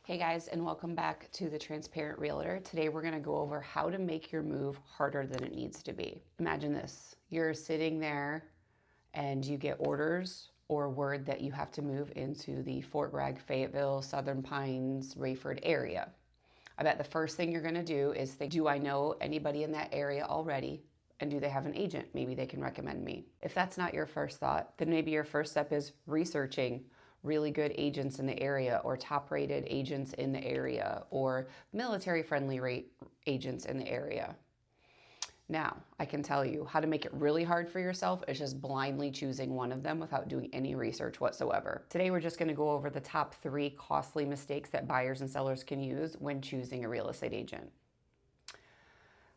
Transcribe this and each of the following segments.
Hey guys, and welcome back to the Transparent Realtor. Today we're going to go over how to make your move harder than it needs to be. Imagine this. You're sitting there and you get orders or word that you have to move into the Fort Bragg, Fayetteville, Southern Pines, Raeford area. I bet the first thing you're going to do is think, do I know anybody in that area already? And do they have an agent? Maybe they can recommend me. If that's not your first thought, then maybe your first step is researching really good agents in the area, or top rated agents in the area, or military friendly rate agents in the area. Now, I can tell you how to make it really hard for yourself is just blindly choosing one of them without doing any research whatsoever. Today, we're just going to go over the top 3 costly mistakes that buyers and sellers can use when choosing a real estate agent.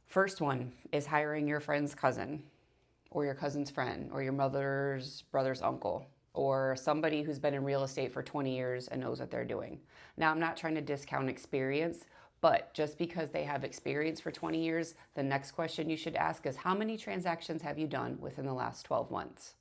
First one is hiring your friend's cousin, or your cousin's friend, or your mother's brother's uncle, or somebody who's been in real estate for 20 years and knows what they're doing. Now, I'm not trying to discount experience, but just because they have experience for 20 years, the next question you should ask is, how many transactions have you done within the last 12 months?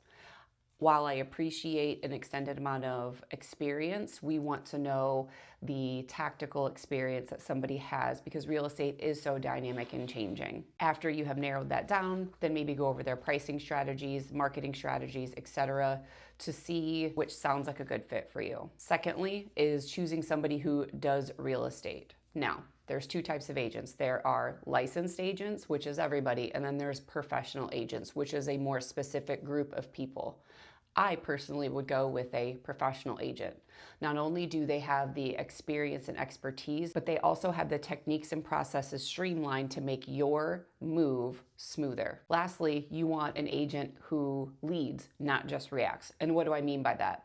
While I appreciate an extended amount of experience, we want to know the tactical experience that somebody has, because real estate is so dynamic and changing. After you have narrowed that down, then maybe go over their pricing strategies, marketing strategies, etc., to see which sounds like a good fit for you. Secondly is choosing somebody who does real estate. Now, there's 2 types of agents. There are licensed agents, which is everybody, and then there's professional agents, which is a more specific group of people. I personally would go with a professional agent. Not only do they have the experience and expertise, but they also have the techniques and processes streamlined to make your move smoother. Lastly, you want an agent who leads, not just reacts. And what do I mean by that?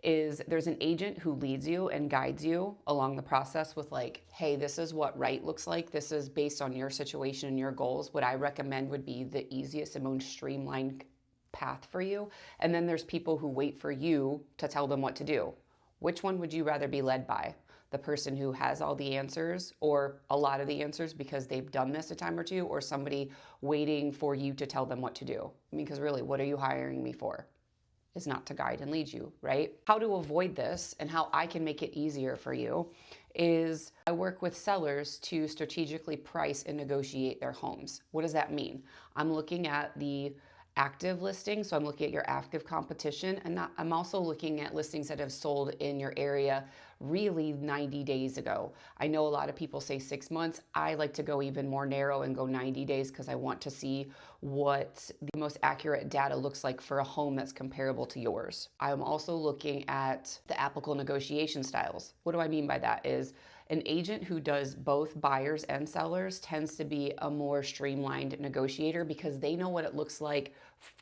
Is there's an agent who leads you and guides you along the process with, like, hey, this is what right looks like. This is based on your situation and your goals. What I recommend would be the easiest and most streamlined path for you. And then there's people who wait for you to tell them what to do. Which one would you rather be led by? The person who has all the answers, or a lot of the answers because they've done this a time or two, or somebody waiting for you to tell them what to do? I mean, because really, what are you hiring me for? Is not to guide and lead you, right? How to avoid this and how I can make it easier for you is I work with sellers to strategically price and negotiate their homes. What does that mean? I'm looking at the active listings, so I'm looking at your active competition, and I'm also looking at listings that have sold in your area really 90 days ago. I know a lot of people say 6 months. I like to go even more narrow and go 90 days because I want to see what the most accurate data looks like for a home that's comparable to yours. I'm also looking at the applicable negotiation styles. What do I mean by that is an agent who does both buyers and sellers tends to be a more streamlined negotiator because they know what it looks like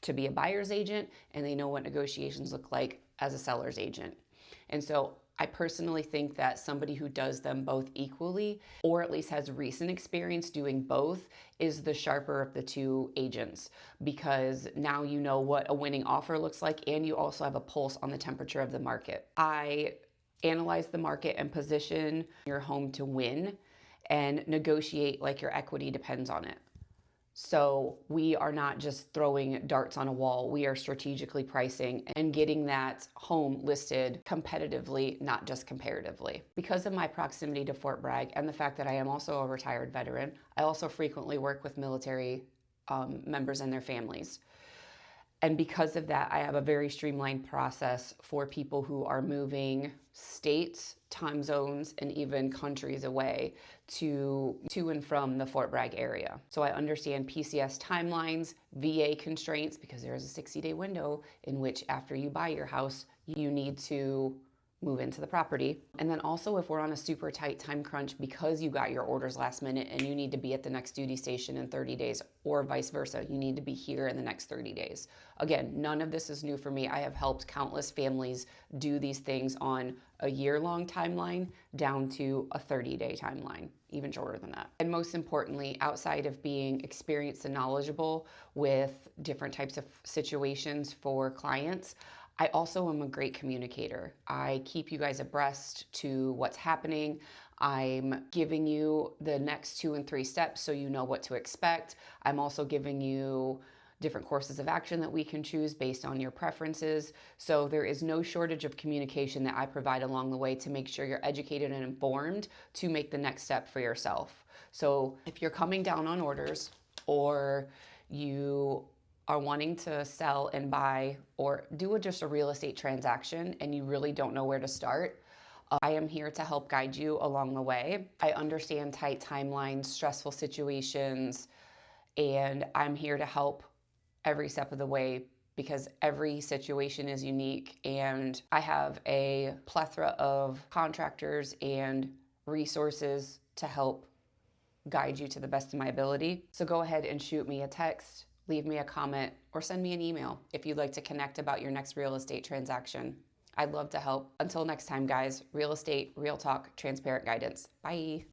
to be a buyer's agent, and they know what negotiations look like as a seller's agent. And so I personally think that somebody who does them both equally, or at least has recent experience doing both, is the sharper of the 2 agents, because now you know what a winning offer looks like, and you also have a pulse on the temperature of the market. I analyze the market and position your home to win and negotiate like your equity depends on it. So we are not just throwing darts on a wall. We are strategically pricing and getting that home listed competitively, not just comparatively. Because of my proximity to Fort Bragg and the fact that I am also a retired veteran, I also frequently work with military members and their families. And because of that, I have a very streamlined process for people who are moving states, time zones, and even countries away to and from the Fort Bragg area. So I understand PCS timelines, VA constraints, because there is a 60-day window in which after you buy your house, you need to move into the property. And then also, if we're on a super tight time crunch because you got your orders last minute and you need to be at the next duty station in 30 days, or vice versa, you need to be here in the next 30 days. Again, none of this is new for me. I have helped countless families do these things on a year-long timeline down to a 30-day timeline, even shorter than that. And most importantly, outside of being experienced and knowledgeable with different types of situations for clients, I also am a great communicator. I keep you guys abreast to what's happening. I'm giving you the next 2 and 3 steps so you know what to expect. I'm also giving you different courses of action that we can choose based on your preferences. So there is no shortage of communication that I provide along the way to make sure you're educated and informed to make the next step for yourself. So if you're coming down on orders, or you are wanting to sell and buy or do just a real estate transaction and you really don't know where to start, I am here to help guide you along the way. I understand tight timelines, stressful situations, and I'm here to help every step of the way because every situation is unique, and I have a plethora of contractors and resources to help guide you to the best of my ability. So go ahead and shoot me a text, leave me a comment, or send me an email if you'd like to connect about your next real estate transaction. I'd love to help. Until next time, guys, real estate, real talk, transparent guidance. Bye.